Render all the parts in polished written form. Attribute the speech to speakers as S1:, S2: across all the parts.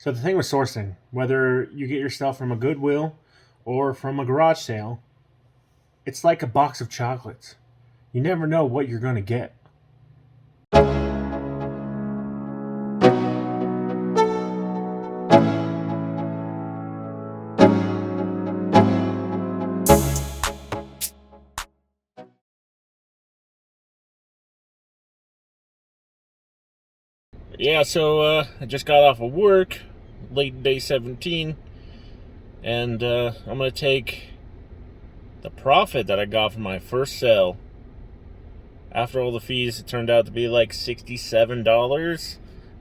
S1: So the thing with sourcing, whether you get your stuff from a Goodwill or from a garage sale, it's like a box of chocolates. You never know what you're going to get. Yeah, so I just got off of work, late day 17, and I'm going to take the profit that I got from my first sale. After all the fees, it turned out to be like $67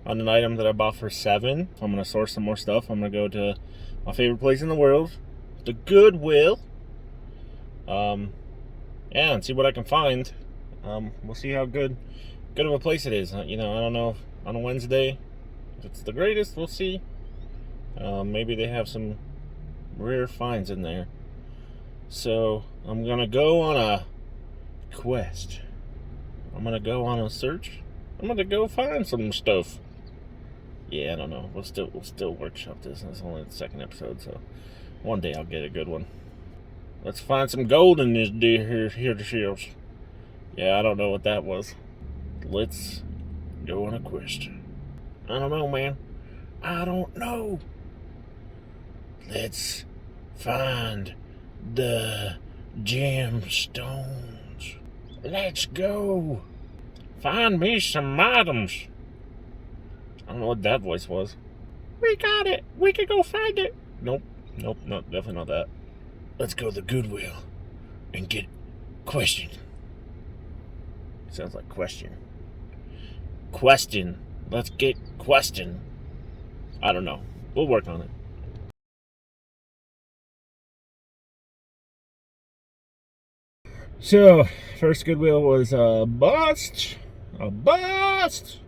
S1: on an item that I bought for $7. I'm going to source some more stuff. I'm going to go to my favorite place in the world, the Goodwill. Yeah, and see what I can find. We'll see how good of a place it is. I don't know on a Wednesday if it's the greatest. We'll see. Maybe they have some rare finds in there. So I'm gonna go on a quest. I'm gonna go on a search. I'm gonna go find some stuff. Yeah, I don't know. We'll still workshop this. It's only the second episode, so one day I'll get a good one. Let's find some gold in this deer here to shelves. Yeah, I don't know what that was. Let's go on a quest. I don't know, man. I don't know. Let's find the gemstones. Let's go. Find me some items. I don't know what that voice was. We got it. We can go find it. Nope, definitely not that. Let's go to the Goodwill and get questioned. Sounds like question. Question. Let's get questioned. I don't know. We'll work on it. So, first Goodwill was a bust. A bust!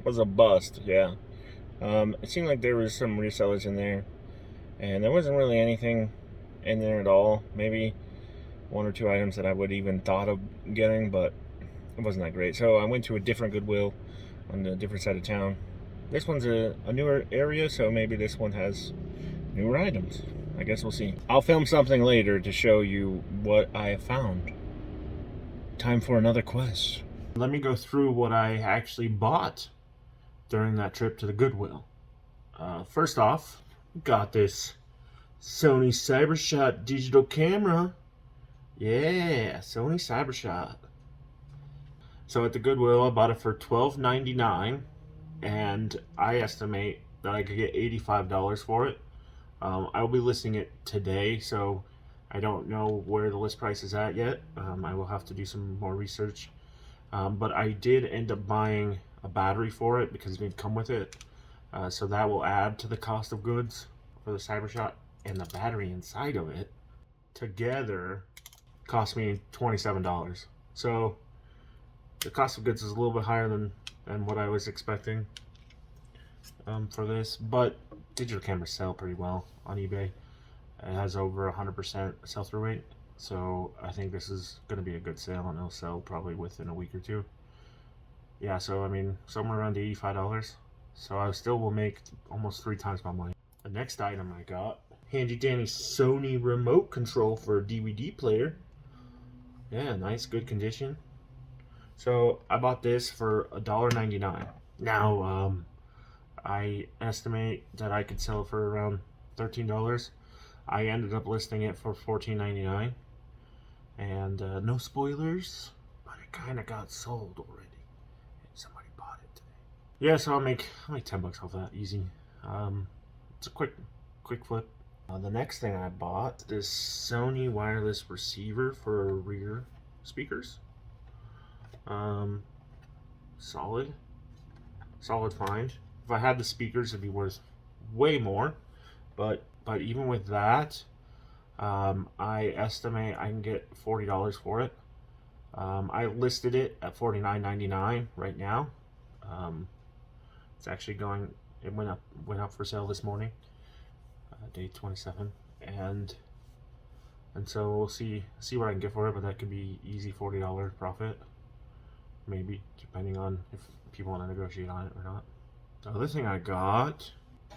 S1: Was a bust, yeah. It seemed like there was some resellers in there, and there wasn't really anything in there at all. Maybe one or two items that I would even thought of getting, but it wasn't that great. So I went to a different Goodwill on a different side of town. This one's a newer area, so maybe this one has newer items. I guess we'll see. I'll film something later to show you what I found. Time for another quest. Let me go through what I actually bought during that trip to the Goodwill. First off, got this Sony CyberShot digital camera. Yeah, Sony CyberShot. So at the Goodwill, I bought it for $12.99, and I estimate that I could get $85 for it. I will be listing it today, so I don't know where the list price is at yet. I will have to do some more research. But I did end up buying a battery for it because it didn't come with it. So that will add to the cost of goods for the CyberShot, and the battery inside of it together cost me $27. So the cost of goods is a little bit higher than what I was expecting for this, but digital cameras sell pretty well on eBay. It has over 100% sell-through rate, so I think this is going to be a good sale, and it'll sell probably within a week or two. Yeah, so I mean, somewhere around $85. So I still will make almost 3 times my money. The next item I got, handy dandy Sony remote control for a DVD player. Yeah, nice, good condition. So I bought this for $1.99. Now, I estimate that I could sell it for around $13. I ended up listing it for $14.99, and no spoilers, but it kind of got sold already. Somebody bought it today. Yeah, so I'll make $10 off that, easy. It's a quick flip. The next thing I bought, this Sony wireless receiver for rear speakers. Solid find. If I had the speakers, it'd be worth way more, but even with that, I estimate I can get $40 for it. I listed it at $49.99 right now. It's actually going. It went up for sale this morning, day 27, and so we'll see what I can get for it. But that could be easy $40 profit, maybe, depending on if people want to negotiate on it or not. The other thing I got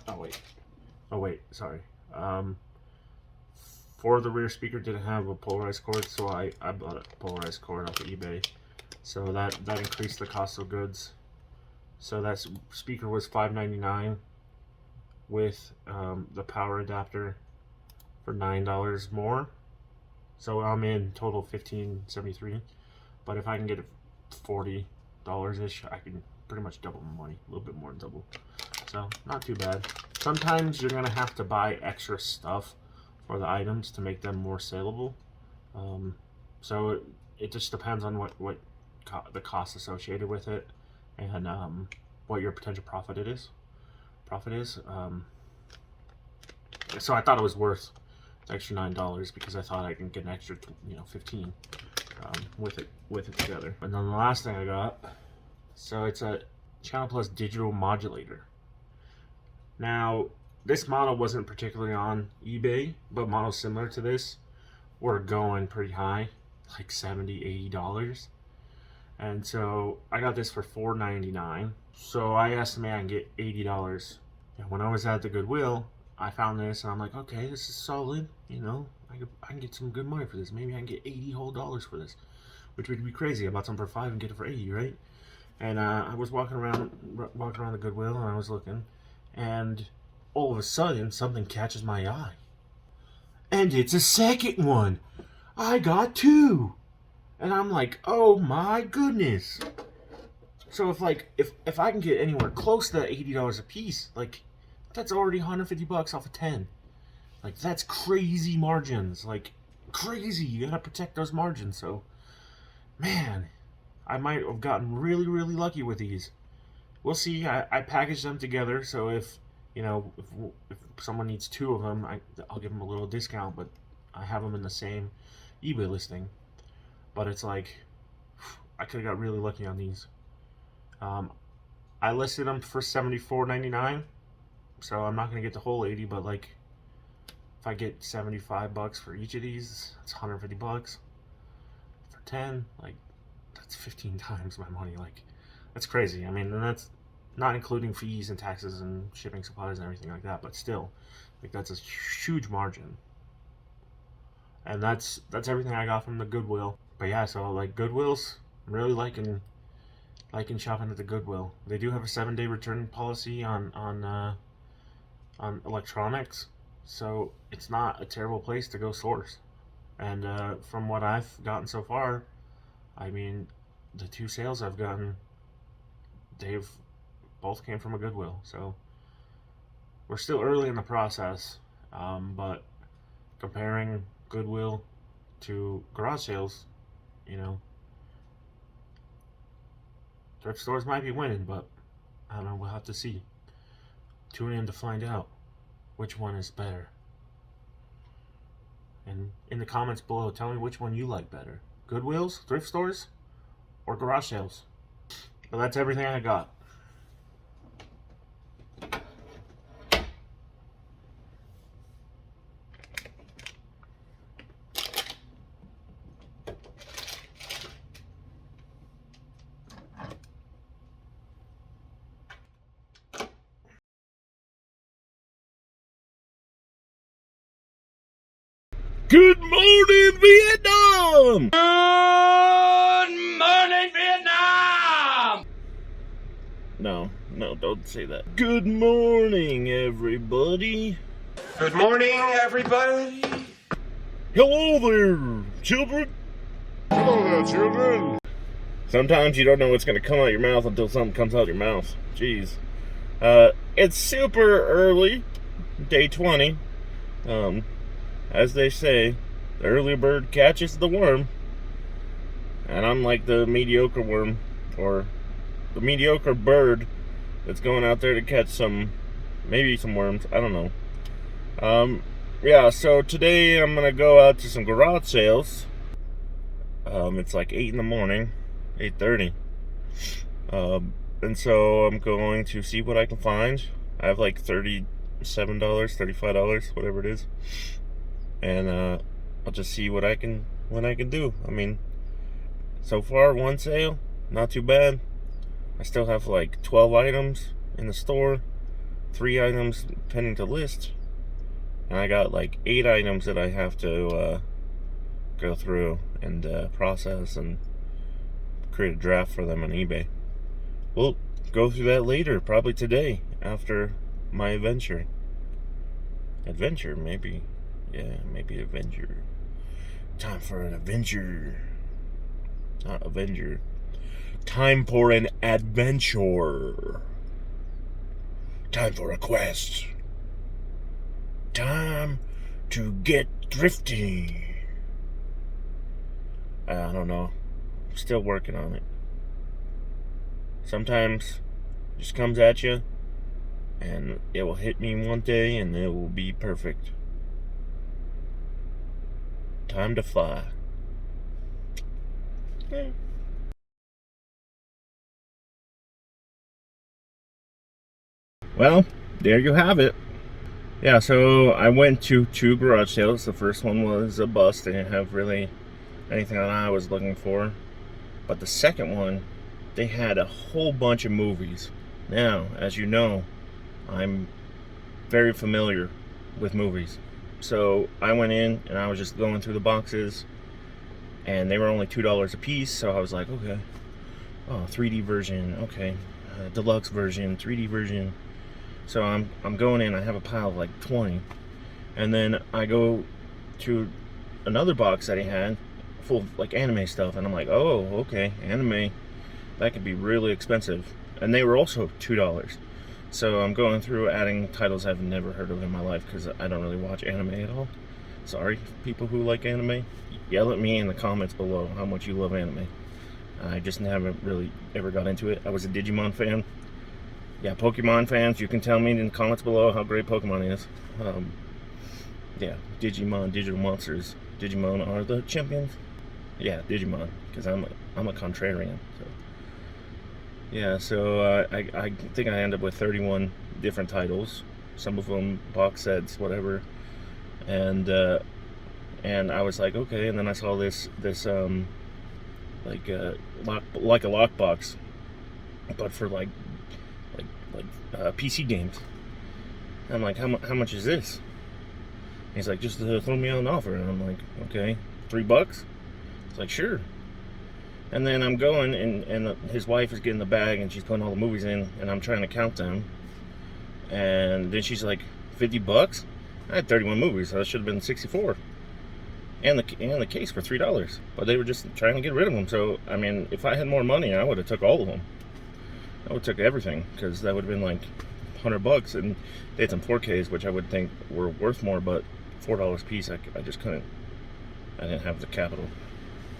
S1: Oh wait, sorry. For the rear speaker didn't have a polarized cord, so I bought a polarized cord off of eBay. So that increased the cost of goods. So that speaker was $5.99 with the power adapter for $9 more. So I'm in total $15.73. But if I can get it $40-ish, I can pretty much double my money, a little bit more than double. So not too bad. Sometimes you're gonna have to buy extra stuff for the items to make them more saleable. So it just depends on what the cost associated with it and what your potential profit is. So I thought it was worth the extra $9 because I thought I can get an extra, $15 with it together. And then the last thing I got, so it's a Channel Plus digital modulator. Now, this model wasn't particularly on eBay, but models similar to this were going pretty high, like $70, $80. And so I got this for $4.99. So I estimate I can get $80. And when I was at the Goodwill, I found this and I'm like, okay, this is solid. I can get some good money for this. Maybe I can get $80 whole for this, which would be crazy. I bought something for $5 and get it for $80, right? And I was walking around the Goodwill and I was looking, and all of a sudden something catches my eye, and it's a second one. I got two, and I'm like, oh my goodness. So if I can get anywhere close to that $80 a piece, like that's already $150 off of 10. Like that's crazy margins, like crazy. You gotta protect those margins. So, man, I might have gotten really, really lucky with these. We'll see. I packaged them together, so if someone needs two of them, I'll give them a little discount. But I have them in the same eBay listing. But it's like I could have got really lucky on these. I listed them for $74.99, so I'm not gonna get the whole 80, but like if I get $75 for each of these, it's $150 for 10. Like that's 15 times my money. Like that's crazy. I mean, and that's not including fees and taxes and shipping supplies and everything like that. But still, like that's a huge margin. And that's everything I got from the Goodwill. But yeah, so like Goodwills, I'm really liking shopping at the Goodwill. They do have a 7-day return policy on electronics, so it's not a terrible place to go source. And from what I've gotten so far, I mean, the two sales I've gotten, they've both came from a Goodwill. So we're still early in the process, but comparing Goodwill to garage sales, thrift stores might be winning, but I don't know, we'll have to see. Tune in to find out which one is better. And in the comments below, tell me which one you like better. Goodwills, thrift stores, or garage sales. But that's everything I got. Good morning, Vietnam!
S2: Good morning, Vietnam!
S1: No, don't say that. Good morning, everybody.
S2: Good morning, everybody.
S1: Hello there, children.
S2: Hello there, children.
S1: Sometimes you don't know what's going to come out your mouth until something comes out your mouth. Jeez. It's super early, day 20. As they say, the early bird catches the worm. And I'm like the mediocre worm, or the mediocre bird that's going out there to catch maybe some worms. I don't know. Yeah, so today I'm going to go out to some garage sales. It's like 8 in the morning, 8:30. And so I'm going to see what I can find. I have like $37, $35, whatever it is. And I'll just see what I can do. I mean, so far one sale, not too bad. I still have like 12 items in the store, 3 items pending to list, and I got like 8 items that I have to go through and process and create a draft for them on eBay. We'll go through that later, probably today, after my adventure. Adventure, maybe. Yeah, maybe adventure. Time for an adventure. Not Avenger. Time for an adventure. Time for a quest. Time to get thrifty. I don't know. I'm still working on it. Sometimes it just comes at you, and it will hit me one day, and it will be perfect. Time to fly. Well, there you have it. Yeah, so I went to 2 garage sales. The first one was a bust. They didn't have really anything that I was looking for. But the second one, they had a whole bunch of movies. Now, as you know, I'm very familiar with movies. So I went in and I was just going through the boxes, and they were only $2 a piece. So I was like, okay, oh, 3D version, okay, deluxe version, 3D version. So I'm going in. I have a pile of like 20, and then I go to another box that he had full of like anime stuff, and I'm like, oh, okay, anime, that could be really expensive. And they were also $2. So I'm going through adding titles I've never heard of in my life, because I don't really watch anime at all. Sorry, people who like anime, yell at me in the comments below how much you love anime. I just haven't really ever got into it. I was a Digimon fan. Yeah, Pokemon fans, you can tell me in the comments below how great Pokemon is. Yeah, Digimon, digital monsters. Digimon are the champions. Yeah, Digimon, because I'm a contrarian. So yeah, so I think I ended up with 31 different titles. Some of them box sets, whatever. And I was like, okay. And then I saw this like a lockbox, but for like PC games. I'm like, how much is this? He's like, just throw me out an offer. And I'm like, okay, $3? It's like, sure. And then I'm going, and his wife is getting the bag, and she's putting all the movies in, and I'm trying to count them. And then she's like, $50? I had 31 movies, so that should have been 64. And the case for $3. But they were just trying to get rid of them. So I mean, if I had more money, I would have took all of them. I would have took everything, because that would have been like $100, and they had some 4Ks, which I would think were worth more, but $4 a piece, I just couldn't. I didn't have the capital.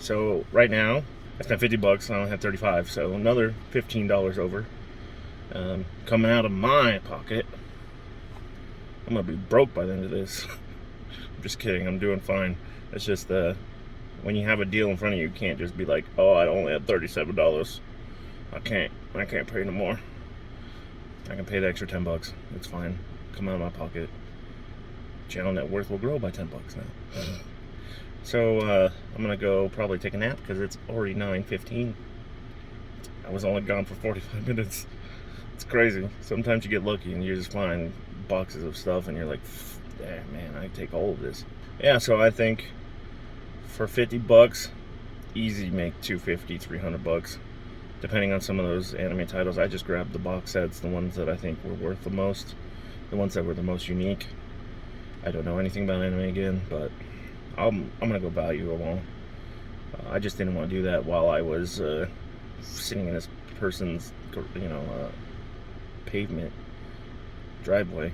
S1: So right now, I spent $50, and I only had 35, so another $15 over coming out of my pocket. I'm gonna be broke by the end of this. I'm just kidding. I'm doing fine. It's just when you have a deal in front of you, you can't just be like, oh, I only have $37. I can't pay no more. I can pay the extra $10. It's fine. Come out of my pocket. Channel net worth will grow by $10 now. So I'm gonna go probably take a nap, because it's already 9:15. I was only gone for 45 minutes. It's crazy. Sometimes you get lucky and you just find boxes of stuff, and you're like, damn, man, I take all of this. Yeah, so I think for $50, easy make $250, $300. Depending on some of those anime titles. I just grabbed the box sets, the ones that I think were worth the most, the ones that were the most unique. I don't know anything about anime again, but I'm gonna go value along. I just didn't want to do that while I was sitting in this person's, pavement, driveway,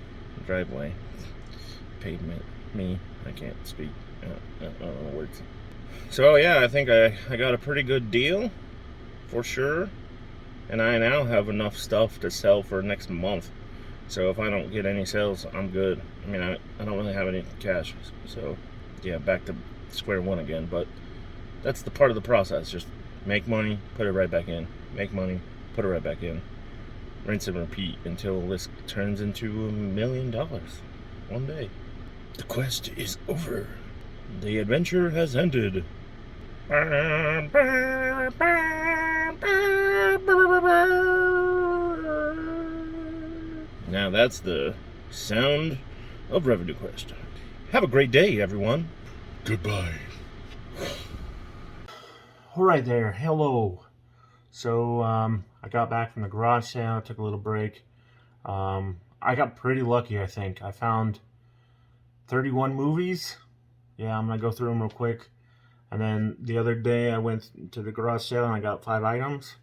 S1: pavement. Me, I can't speak. I don't know words. So yeah, I think I got a pretty good deal. For sure. And I now have enough stuff to sell for next month. So if I don't get any sales, I'm good. I mean, I don't really have any cash. So yeah, back to square one again. But that's the part of the process. Just make money, put it right back in. Make money, put it right back in. Rinse and repeat until this turns into $1 million one day. The quest is over. The adventure has ended. Now Now that's the sound of Revenue Quest. Have a great day, everyone.
S2: Goodbye.
S1: Alright there, hello. So, I got back from the garage sale, took a little break. I got pretty lucky, I think. I found 31 movies. Yeah, I'm gonna go through them real quick. And then the other day I went to the garage sale and I got 5 items.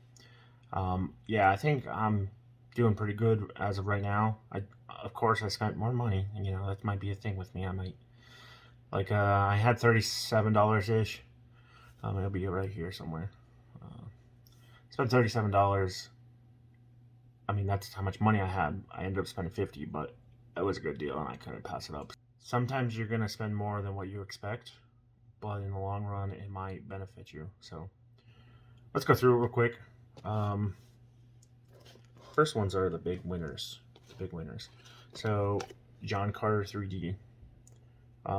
S1: Yeah, I think I'm doing pretty good as of right now. Of course, I spent more money, and that might be a thing with me. I might, I had $37-ish. It'll be right here somewhere. Spent $37. I mean, that's how much money I had. I ended up spending $50, but it was a good deal, and I couldn't pass it up. Sometimes you're gonna spend more than what you expect, but in the long run, it might benefit you. So let's go through it real quick. First ones are the big winners. So John Carter 3D.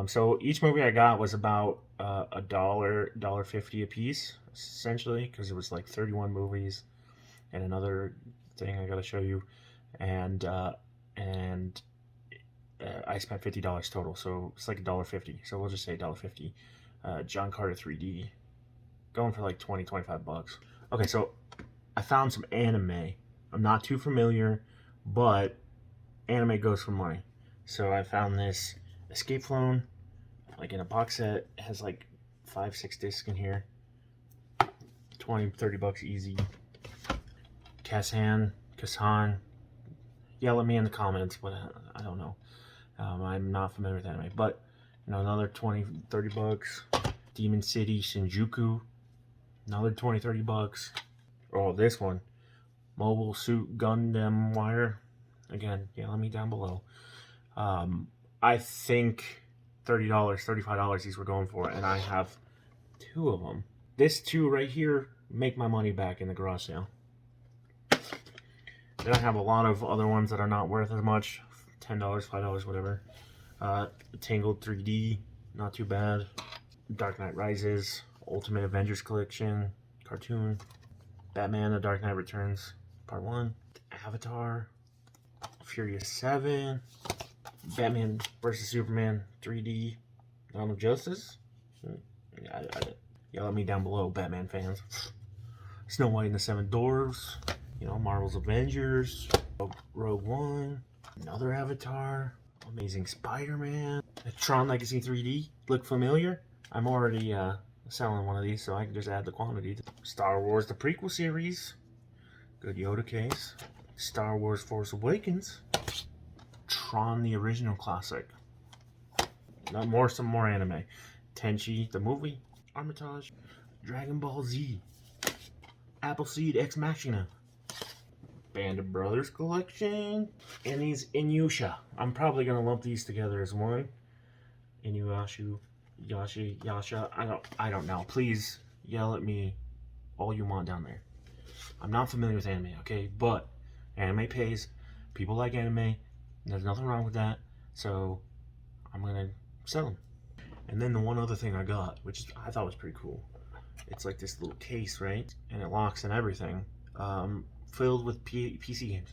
S1: So each movie I got was about $1.50 a piece, essentially, because it was like 31 movies and another thing I gotta show you, and I spent $50 total, so it's like $1.50. So we'll just say $1.50. John Carter 3D, going for like 25 bucks. Okay, so I found some anime. I'm not too familiar, but anime goes for money. So I found this Escape Phone, like in a box set. It has like 5-6 discs in here. 20-30 bucks easy. Kasan. Yell at me in the comments, but I don't know. I'm not familiar with anime, but another 20-30 bucks. Demon City Shinjuku, another 20-30 bucks. Oh, this one, Mobile Suit Gundam Wire. Again, yell at me down below. I think $30, $35 these were going for, and I have 2 of them. This 2 right here make my money back in the garage sale. Then I have a lot of other ones that are not worth as much. $10, $5, whatever. Tangled 3D, not too bad. Dark Knight Rises, Ultimate Avengers Collection, cartoon. Batman: The Dark Knight Returns, Part 1. Avatar, Furious 7. Batman vs. Superman 3D, Dawn of Justice. Yell at me down below, Batman fans. Snow White and the Seven Dwarfs. Marvel's Avengers. Rogue One. Another Avatar. Amazing Spider-Man. Tron Legacy 3D. Look familiar? I'm already selling one of these, so I can just add the quantity. Star Wars, the prequel series. Good Yoda case. Star Wars Force Awakens. Tron, the original classic. Some more anime. Tenchi, the movie. Armitage. Dragon Ball Z. Appleseed Ex Machina. Band of Brothers collection. And these Inuyasha. I'm probably going to lump these together as one. Inuyasha. Yasha. I don't know. Please yell at me all you want down there. I'm not familiar with anime, okay? But anime pays. People like anime. There's nothing wrong with that. So I'm going to sell them. And then the one other thing I got, which I thought was pretty cool. It's like this little case, right? And it locks and everything. Filled with PC games.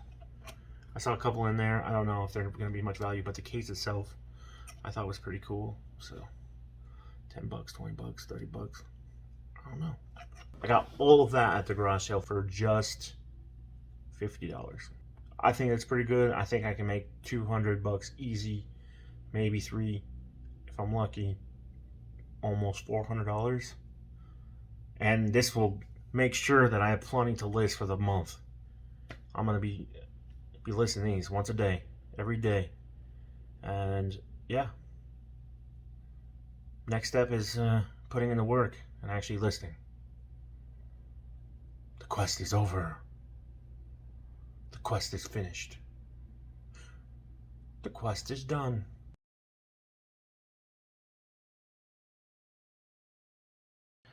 S1: I saw a couple in there. I don't know if they're going to be much value, but the case itself I thought was pretty cool. So 10 bucks, 20 bucks, 30 bucks. I don't know. I got all of that at the garage sale for just $50. I think that's pretty good. I think I can make 200 bucks easy, maybe 3 if I'm lucky. Almost $400. And this will make sure that I have plenty to list for the month. I'm going to be listing these once a day, every day. And yeah. Next step is putting in the work and actually listing. The quest is over. The quest is finished. The quest is done.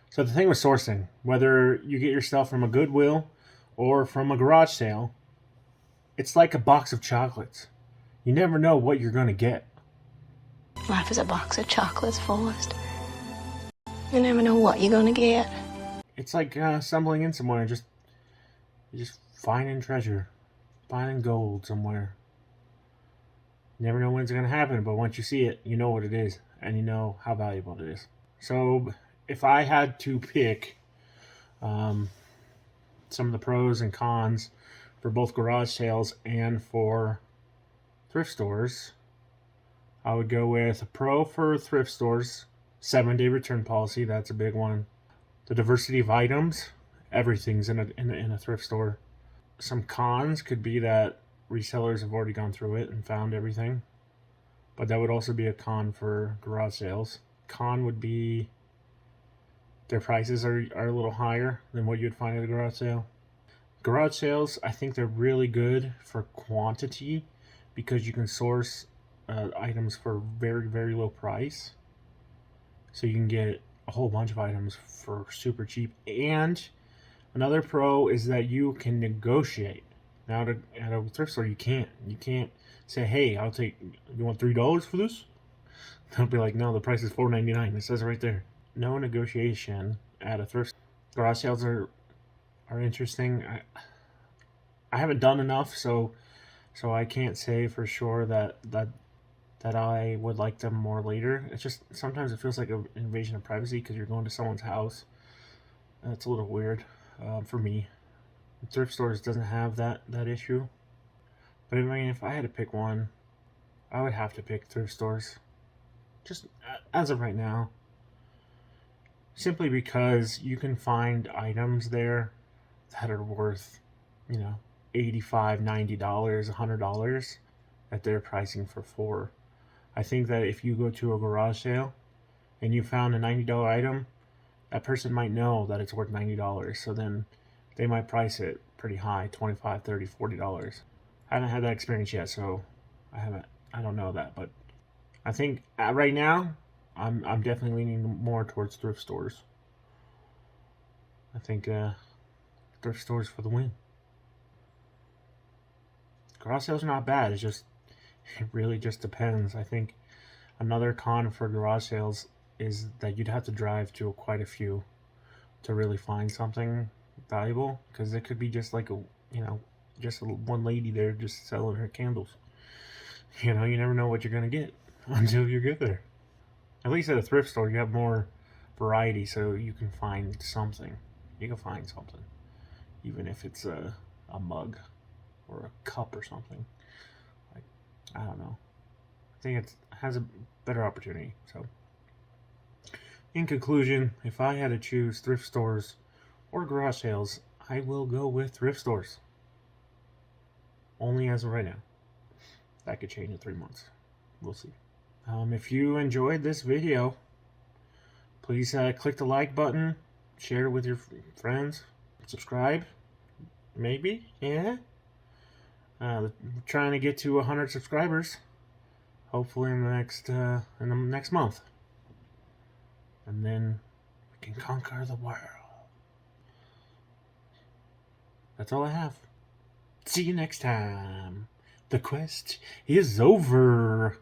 S1: So the thing with sourcing, whether you get your stuff from a Goodwill or from a garage sale, it's like a box of chocolates. You never know what you're going to get.
S3: Life is a box of chocolates, Forrest. You never know what you're going to get.
S1: It's like stumbling in somewhere, just finding treasure, finding gold somewhere. You never know when it's going to happen, but once you see it, you know what it is, and you know how valuable it is. So if I had to pick some of the pros and cons for both garage sales and for thrift stores, I would go with a pro for thrift stores, 7-day return policy. That's a big one. The diversity of items, everything's in a thrift store. Some cons could be that resellers have already gone through it and found everything, but that would also be a con for garage sales. Con would be their prices are a little higher than what you'd find at a garage sale. Garage sales, I think they're really good for quantity because you can source items for very, very low price. So you can get a whole bunch of items for super cheap. And another pro is that you can negotiate. Now at a thrift store, you can't. You can't say, "Hey, you want $3 for this?" They'll be like, "No, the price is $4.99. It says right there." No negotiation at a thrift store. Garage sales are interesting. I haven't done enough, so I can't say for sure that I would like them more later. It's just sometimes it feels like an invasion of privacy because you're going to someone's house. It's a little weird for me. Thrift stores doesn't have that issue. But I mean, if I had to pick one, I would have to pick thrift stores. Just as of right now. Simply because you can find items there that are worth, $85, $90, $100 that they're pricing for $4. I think that if you go to a garage sale and you found a $90 item, that person might know that it's worth $90. So then they might price it pretty high, $25, $30, $40. I haven't had that experience yet, so I don't know that. But I think right now, I'm definitely leaning more towards thrift stores. I think thrift stores for the win. Garage sales are not bad. It really just depends. I think another con for garage sales is that you'd have to drive to quite a few to really find something valuable, because it could be just like just one lady there just selling her candles. You never know what you're gonna get until you get there. At least at a thrift store, you have more variety, so you can find something. You can find something, even if it's a mug or a cup or something. Like, I don't know. I think it has a better opportunity. So, in conclusion, if I had to choose thrift stores or garage sales, I will go with thrift stores. Only as of right now. That could change in 3 months. We'll see. If you enjoyed this video, please click the like button, share it with your friends, subscribe, maybe, yeah. We're trying to get to 100 subscribers, hopefully in the next month, and then we can conquer the world. That's all I have. See you next time. The quest is over.